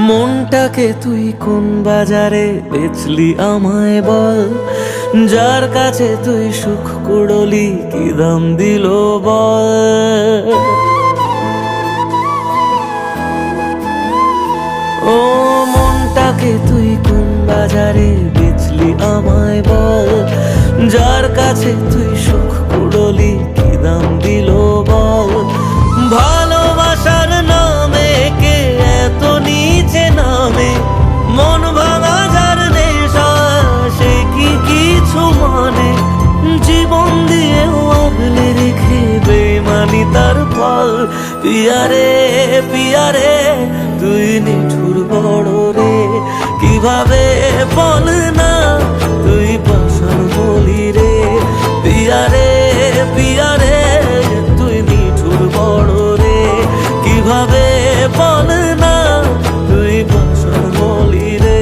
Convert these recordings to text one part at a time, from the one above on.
মনটাকে তুই কোন বাজারে বেচলি আমায় বল, যার কাছে তুই সুখ কুড়লি কি দাম দিল বল। ও মনটাকে তুই কোন বাজারে বেচলি আমায় বল, যার কাছে তুই সুখ কুড়লি কি দাম দিল বল। ভালোবাসার নামে কে এত নিচে নামে, মন ভাঙা যার নেশা সে কি কিছু মানে। জীবন দিয়েও আগলে রেখে বেমানি তার ফল। পিয়ারে পিয়ারে তুই নিঠুর বড় রে, কিভাবে বল না তুই পাষাণ বলি রে। পিয়ারে পিয়ারে তুই নিঠুর বড় রে, কিভাবে বল না তুই পাষাণ বলি রে।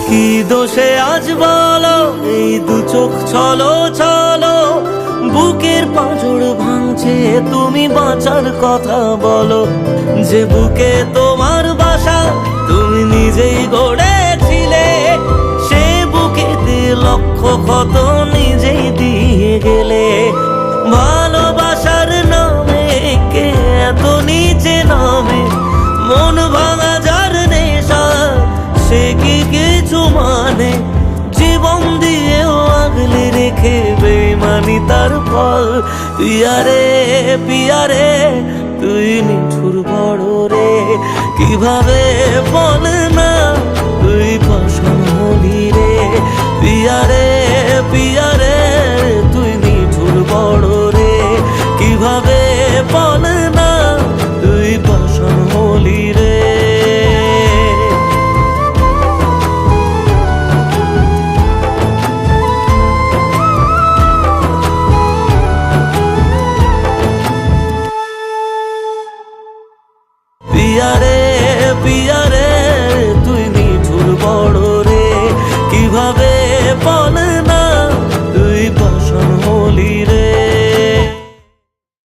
কি দোষে আজ বলো এই দু চোখ ছলো ছলো, বুকের পাঁজর ভাঙছে তুমি বাঁচার কথা বলো। যে বুকে তোমার বাসা তুমি নিজেই গড়েছিলে, সে বুকেতে লক্ষ ক্ষত নিজেই দিয়ে গেলে। ভালোবাসার নামে কে এত নিচে নামে, মন ভাঙা যার নেশা সে কি কিছু মানে। জীবন দিয়েও আগলে রেখে বেমানি তার ফল। পিয়ারে পিয়ারে তুই নিঠুর বড় রে, কিভাবে বল না তুই পাষাণ হলি রে। পিয়ারে পিয়ারে তুই নিঠুর বড়